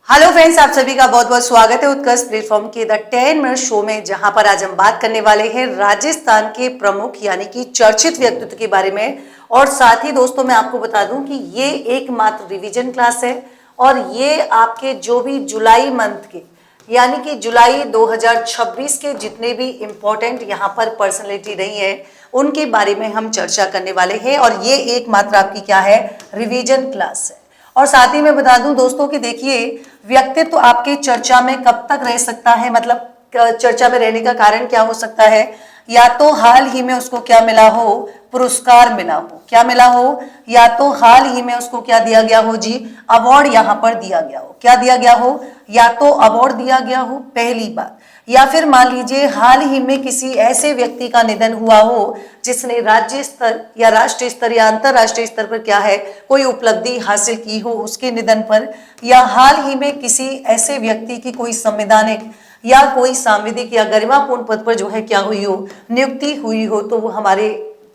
Hello friends, आप सभी का बहुत बहुत स्वागत है उत्कर्ष प्लेटफॉर्म के द 10 मिनट शो में, जहां पर आज हम बात करने वाले हैं राजस्थान के प्रमुख यानी कि चर्चित व्यक्तित्व के बारे में। और साथ ही दोस्तों मैं आपको बता दूं कि ये एकमात्र रिवीजन क्लास है और ये आपके जो भी जुलाई मंथ के यानी कि जुलाई 2026 के जितने भी इम्पोर्टेंट यहाँ पर पर्सनैलिटी रही है उनके बारे में हम चर्चा करने वाले हैं। और ये एकमात्र आपकी क्या है, रिवीजन क्लास है। और साथ ही मैं बता दूं दोस्तों कि देखिए, व्यक्तित्व तो आपके चर्चा में कब तक रह सकता है, मतलब चर्चा में रहने का कारण क्या हो सकता है, या तो हाल ही में उसको क्या मिला हो, पुरस्कार मिला हो, क्या मिला हो, या तो हाल ही में उसको क्या दिया गया हो जी, अवार्ड यहाँ पर दिया गया हो, क्या दिया गया हो, या तो अवार्ड दिया गया हो पहली बात, या फिर मान लीजिए हाल ही में किसी ऐसे व्यक्ति का निधन हुआ हो जिसने राज्य स्तर या राष्ट्रीय स्तर या अंतरराष्ट्रीय स्तर पर क्या है कोई उपलब्धि हासिल की हो उसके निधन पर, या हाल ही में किसी ऐसे व्यक्ति की कोई संवैधानिक या कोई सांविधिक या गरिमापूर्ण पद पर जो है क्या हुई हो, नियुक्ति हुई हो, तो वो हमारे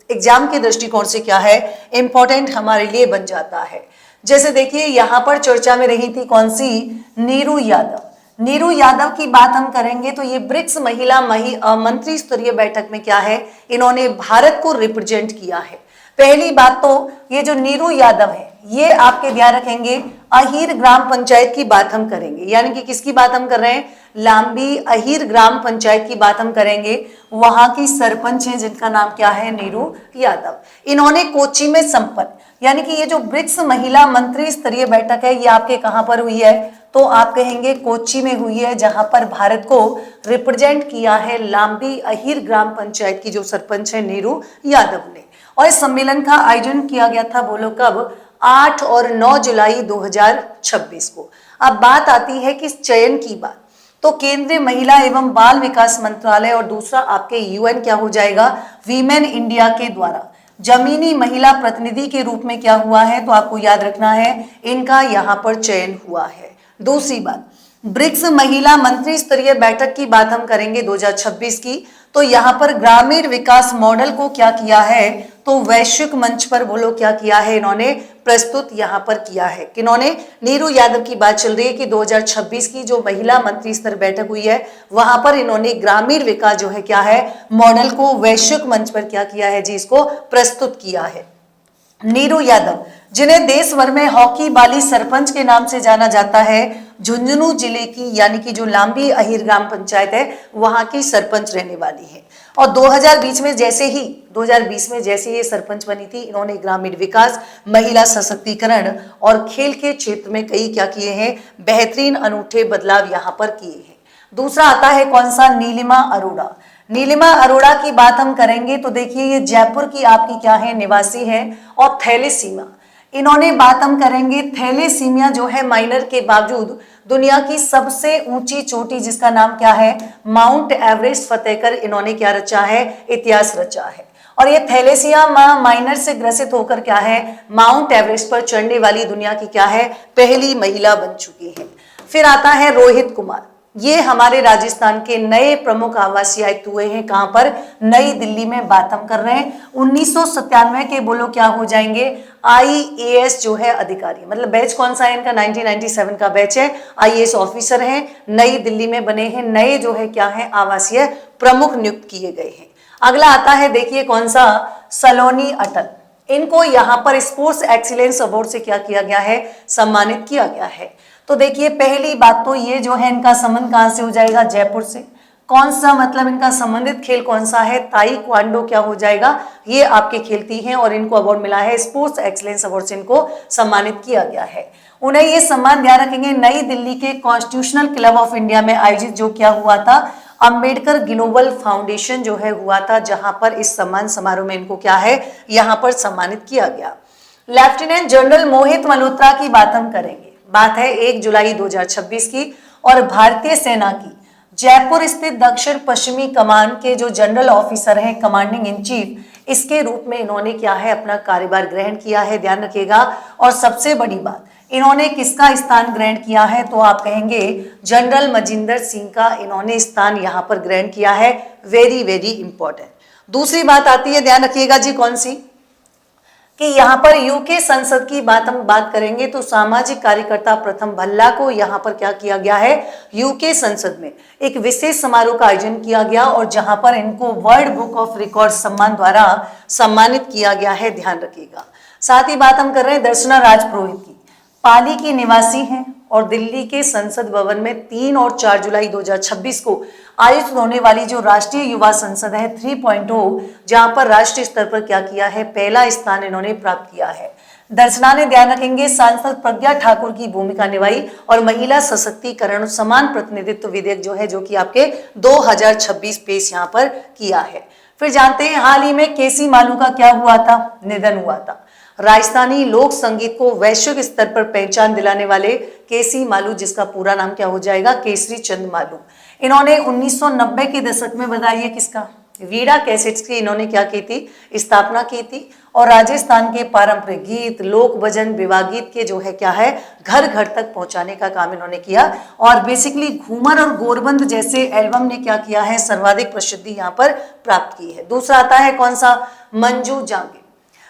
एग्जाम के दृष्टिकोण से क्या है, इंपॉर्टेंट हमारे लिए बन जाता है। जैसे देखिए यहाँ पर चर्चा में रही थी कौन सी, नीरू यादव। नीरू यादव की बात हम करेंगे तो ये ब्रिक्स महिला मंत्री स्तरीय बैठक में क्या है, इन्होंने भारत को रिप्रेजेंट किया है। पहली बात तो ये जो नीरू यादव है ये आपके ध्यान रखेंगे, अहीर ग्राम पंचायत की बात हम करेंगे, यानी कि किसकी बात हम कर रहे हैं, लांबी अहीर ग्राम पंचायत की बात हम करेंगे। वहां की सरपंच है जिनका नाम क्या है, नीरू यादव। इन्होंने कोच्चि में संपन्न, यानी कि ये जो ब्रिक्स महिला मंत्री स्तरीय बैठक है ये आपके कहां पर हुई है, तो आप कहेंगे कोच्चि में हुई है, जहां पर भारत को रिप्रेजेंट किया है लांबी अहीर ग्राम पंचायत की जो सरपंच है नीरू यादव ने। और इस सम्मेलन का आयोजन किया गया था, बोलो कब, 8 और 9 जुलाई 2026 को। अब बात आती है कि चयन की बात, तो केंद्रीय महिला एवं बाल विकास मंत्रालय और दूसरा आपके यूएन क्या हो जाएगा, वीमेन इंडिया के द्वारा जमीनी महिला प्रतिनिधि के रूप में क्या हुआ है, तो आपको याद रखना है इनका यहाँ पर चयन हुआ है। दूसरी बात, ब्रिक्स महिला मंत्री स्तरीय बैठक की बात हम करेंगे 2026 की, तो यहाँ पर ग्रामीण विकास मॉडल को क्या किया है, तो वैश्विक मंच पर बोलो क्या किया है, इन्होंने प्रस्तुत यहाँ पर किया है। किन्होंने, नीरू यादव की बात चल रही है कि 2026 की जो महिला मंत्री स्तर बैठक हुई है वहां पर इन्होंने ग्रामीण विकास जो है क्या है, मॉडल को वैश्विक मंच पर क्या किया है जी, इसको प्रस्तुत किया है। नीरू यादव जिन्हें देश भर में हॉकी बाली सरपंच के नाम से जाना जाता है, झुंझुनू जिले की यानी कि जो लांबी अहीर ग्राम पंचायत है वहां की सरपंच रहने वाली है। और 2020 में जैसे ये सरपंच बनी थी, इन्होंने ग्रामीण विकास, महिला सशक्तिकरण और खेल के क्षेत्र में कई क्या किए हैं, बेहतरीन अनूठे बदलाव यहाँ पर किए हैं। दूसरा आता है कौन सा, नीलिमा अरोड़ा। नीलिमा अरोड़ा की बात हम करेंगे तो देखिए ये जयपुर की आपकी क्या है, निवासी है। और थैलेसीमा, इन्होंने बात हम करेंगे, थैलेसीमिया जो है माइनर के बावजूद दुनिया की सबसे ऊंची चोटी जिसका नाम क्या है, माउंट एवरेस्ट फतेह कर इन्होंने क्या रचा है, इतिहास रचा है। और ये थैलेसीमिया माइनर से ग्रसित होकर क्या है, माउंट एवरेस्ट पर चढ़ने वाली दुनिया की क्या है, पहली महिला बन चुकी है। फिर आता है रोहित कुमार, ये हमारे राजस्थान के नए प्रमुख आवासीय आयुक्त हुए हैं, कहां पर, नई दिल्ली में बात हम कर रहे हैं। 1997 के बोलो क्या हो जाएंगे, आईएएस जो है अधिकारी, मतलब बैच कौन सा है इनका, 1997 का बैच है, आईएएस ऑफिसर हैं, नई दिल्ली में बने हैं, नए जो है क्या है आवासीय प्रमुख नियुक्त किए गए हैं। अगला आता है देखिए कौन सा, सलोनी अटल। इनको यहाँ पर स्पोर्ट्स एक्सीलेंस अवार्ड से क्या किया गया है, सम्मानित किया गया है। तो देखिए पहली बात तो ये जो है इनका संबंध कहां से हो जाएगा, जयपुर से। कौन सा, मतलब इनका संबंधित खेल कौन सा है, ताइक्वांडो क्या हो जाएगा, ये आपके खेलती हैं और इनको अवार्ड मिला है, स्पोर्ट्स एक्सीलेंस अवार्ड से इनको सम्मानित किया गया है। उन्हें ये सम्मान ध्यान रखेंगे, नई दिल्ली के कॉन्स्टिट्यूशनल क्लब ऑफ इंडिया में आयोजित जो क्या हुआ था, अंबेडकर ग्लोबल फाउंडेशन जो है हुआ था, जहां पर इस सम्मान समारोह में इनको क्या है, यहाँ पर सम्मानित किया गया। लेफ्टिनेंट जनरल मोहित मल्होत्रा की बात हम करेंगे, बात है 1 जुलाई 2026 की। और भारतीय सेना की जयपुर स्थित दक्षिण पश्चिमी कमान के जो जनरल ऑफिसर हैं, कमांडिंग इन चीफ, इसके रूप में इन्होंने क्या है, अपना कार्यभार ग्रहण किया है, ध्यान रखिएगा। और सबसे बड़ी बात, इन्होंने किसका स्थान ग्रहण किया है, तो आप कहेंगे जनरल मजिंदर सिंह का इन्होंने स्थान यहाँ पर ग्रहण किया है, वेरी वेरी इंपॉर्टेंट। दूसरी बात आती है, ध्यान रखिएगा जी, कौन सी, कि यहाँ पर यूके संसद की हम बात करेंगे तो सामाजिक कार्यकर्ता प्रथम भल्ला को यहाँ पर क्या किया गया है, यूके संसद में एक विशेष समारोह का आयोजन किया गया और जहां पर इनको वर्ल्ड बुक ऑफ रिकॉर्ड सम्मान द्वारा सम्मानित किया गया है, ध्यान रखिएगा। साथ ही बात हम कर रहे हैं दर्शना राजपुरोहित की, पाली की निवासी हैं और दिल्ली के संसद भवन में 3 और 4 जुलाई 2026 को आयोजित होने वाली जो राष्ट्रीय युवा संसद है 3.0, जहां पर राष्ट्रीय स्तर पर क्या किया है, पहला स्थान इन्होंने प्राप्त किया है। दर्शना ने, ध्यान रखेंगे, सांसद प्रज्ञा ठाकुर की भूमिका निभाई और महिला सशक्तिकरण समान प्रतिनिधित्व विधेयक जो है, जो कि आपके 2026 पेश यहाँ पर किया है। फिर जानते हैं हाल ही में केसी मालू का क्या हुआ था, निधन हुआ था। राजस्थानी लोक संगीत को वैश्विक स्तर पर पहचान दिलाने वाले केसी मालू, जिसका पूरा नाम क्या हो जाएगा, केसरी चंद मालू, इन्होंने 1990 के दशक में, बताइए किसका, वीड़ा कैसेट्स की इन्होंने क्या की थी, स्थापना की थी और राजस्थान के पारंपरिक गीत, लोक भजन, विवाह गीत के जो है क्या है, घर घर तक पहुंचाने का काम इन्होंने किया और बेसिकली घूमर और गोरबंद जैसे एल्बम ने क्या किया है, सर्वाधिक प्रसिद्धि यहाँ पर प्राप्त की है। दूसरा आता है कौन सा, मंजू जांगिड़।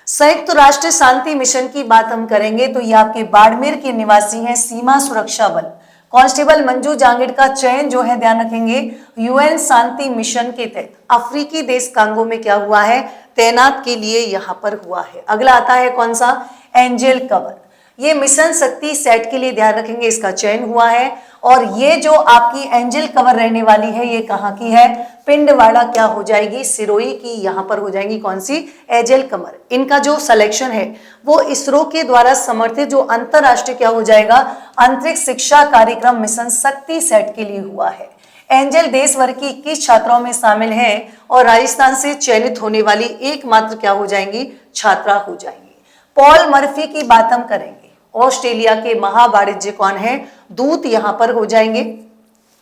संयुक्त राष्ट्र शांति मिशन की बात हम करेंगे तो ये आपके बाड़मेर के निवासी हैं, सीमा सुरक्षा बल कांस्टेबल मंजू जांगिड़ का चयन जो है, ध्यान रखेंगे, यूएन शांति मिशन के तहत अफ्रीकी देश कांगो में क्या हुआ है, तैनात के लिए यहाँ पर हुआ है। अगला आता है कौन सा, एंजेल कवर, ये मिशन शक्ति सेट के लिए, ध्यान रखेंगे, इसका चयन हुआ है और ये जो आपकी एंजेल कवर रहने वाली है, ये कहाँ की है, पिंडवाड़ा क्या हो जाएगी, सिरोही की यहाँ पर हो जाएगी कौन सी, एंजेल कवर। इनका जो सिलेक्शन है वो इसरो के द्वारा समर्थित जो अंतरराष्ट्रीय क्या हो जाएगा, अंतरिक्ष शिक्षा कार्यक्रम मिशन शक्ति सेट के लिए हुआ है। एंजेल देश भर की 21 छात्राओं में शामिल हैं और राजस्थान से चयनित होने वाली एकमात्र क्या हो जाएंगी, छात्रा हो जाएंगी। पॉल मर्फी की बात हम करेंगे, ऑस्ट्रेलिया के महावाणिज्य कौन है, दूत यहाँ पर हो जाएंगे,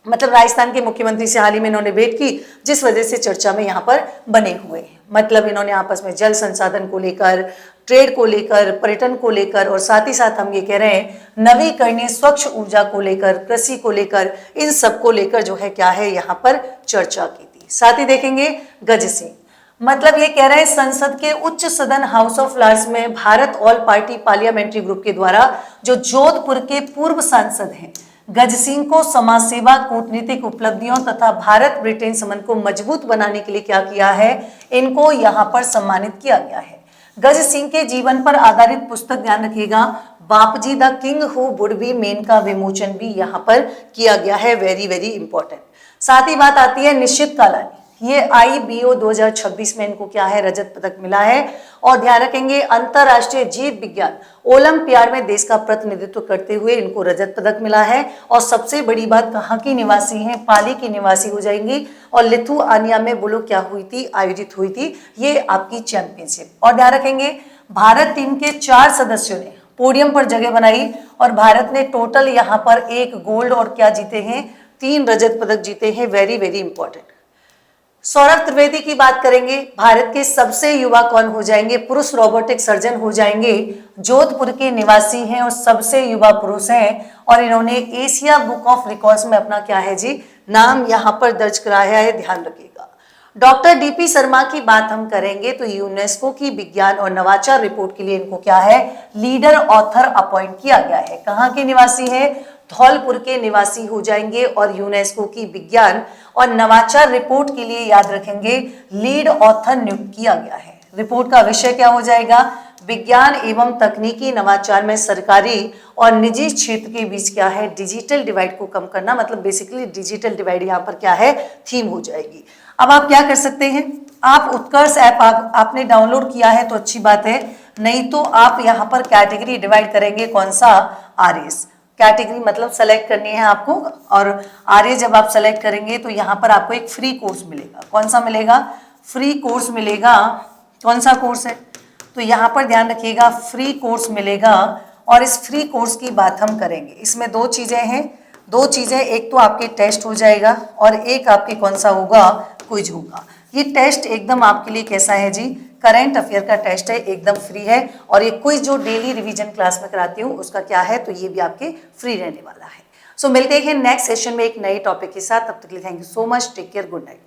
मतलब राजस्थान के मुख्यमंत्री से हाल ही में इन्होंने भेंट की, जिस वजह से चर्चा में यहाँ पर बने हुए हैं। मतलब इन्होंने आपस में जल संसाधन को लेकर, ट्रेड को लेकर, पर्यटन को लेकर और साथ ही साथ हम ये कह रहे हैं नवीकरणीय स्वच्छ ऊर्जा को लेकर, कृषि को लेकर, इन सब को लेकर जो है क्या है, यहाँ पर चर्चा की थी। साथ ही देखेंगे गज सिंह, मतलब ये कह रहे हैं संसद के उच्च सदन हाउस ऑफ लॉर्ड्स में Bharat all party parliamentary group के द्वारा जो जोधपुर के पूर्व सांसद हैं गज सिंह को समाज सेवा, कूटनीतिक उपलब्धियों तथा भारत ब्रिटेन संबंध को मजबूत बनाने के लिए क्या किया है, इनको यहाँ पर सम्मानित किया गया है। गज सिंह के जीवन पर आधारित पुस्तक, ध्यान रखिएगा, Bapji the king who would be man का विमोचन भी यहाँ पर किया गया है, वेरी वेरी इंपॉर्टेंट। साथ ही बात आती है निश्चित कालानी, ये IBO 2026 में इनको क्या है, रजत पदक मिला है और ध्यान रखेंगे अंतरराष्ट्रीय जीव विज्ञान ओलंपियाड में देश का प्रतिनिधित्व करते हुए इनको रजत पदक मिला है। और सबसे बड़ी बात, कहाँ की निवासी हैं, पाली की निवासी हो जाएंगी और लिथुआनिया में बोलो क्या हुई थी, आयोजित हुई थी ये आपकी चैंपियनशिप। और ध्यान रखेंगे भारत टीम के 4 सदस्यों ने पोडियम पर जगह बनाई और भारत ने टोटल यहाँ पर 1 गोल्ड और क्या जीते हैं, 3 रजत पदक जीते हैं, very very important. Saurabh Trivedi की बात करेंगे, भारत के सबसे युवा कौन हो जाएंगे, पुरुष रोबोटिक सर्जन हो जाएंगे, जोधपुर के निवासी हैं और सबसे युवा पुरुष हैं और इन्होंने एशिया बुक ऑफ रिकॉर्ड्स में अपना क्या है जी, नाम यहाँ पर दर्ज कराया है, ध्यान रखिएगा। डॉक्टर DP शर्मा की बात हम करेंगे तो यूनेस्को की विज्ञान और नवाचार रिपोर्ट के लिए इनको क्या है, लीडर ऑथर अपॉइंट किया गया है। कहाँ के निवासी है, धौलपुर के निवासी हो जाएंगे और यूनेस्को की विज्ञान और नवाचार रिपोर्ट के लिए याद रखेंगे लीड ऑथर नियुक्त किया गया है। रिपोर्ट का विषय क्या हो जाएगा, विज्ञान एवं तकनीकी नवाचार में सरकारी और निजी क्षेत्र के बीच क्या है, डिजिटल डिवाइड को कम करना, मतलब बेसिकली डिजिटल डिवाइड यहाँ पर क्या है, थीम हो जाएगी। अब आप क्या कर सकते हैं, आप उत्कर्ष ऐप आपने डाउनलोड किया है तो अच्छी बात है, नहीं तो आप यहाँ पर कैटेगरी डिवाइड करेंगे, कौन सा, RS कैटेगरी, मतलब सेलेक्ट करनी है आपको और RS जब आप सेलेक्ट करेंगे तो यहाँ पर आपको एक फ्री कोर्स मिलेगा। कौन सा मिलेगा, फ्री कोर्स मिलेगा। कौन सा कोर्स है, तो यहाँ पर ध्यान रखिएगा फ्री कोर्स मिलेगा और इस फ्री कोर्स की बात हम करेंगे। इसमें 2 चीजें हैं, 2 चीजें, एक तो आपके टेस्ट हो जाएगा और एक आपके कौन सा होगा, क्विज होगा। ये टेस्ट एकदम आपके लिए कैसा है जी, करंट अफेयर का टेस्ट है, एकदम फ्री है और ये क्विज जो डेली रिवीजन क्लास में कराती हूँ उसका क्या है, तो ये भी आपके फ्री रहने वाला है। सो मिलते हैं नेक्स्ट सेशन में एक नए टॉपिक के साथ, तब तक के लिए thank you so much, take care, good night.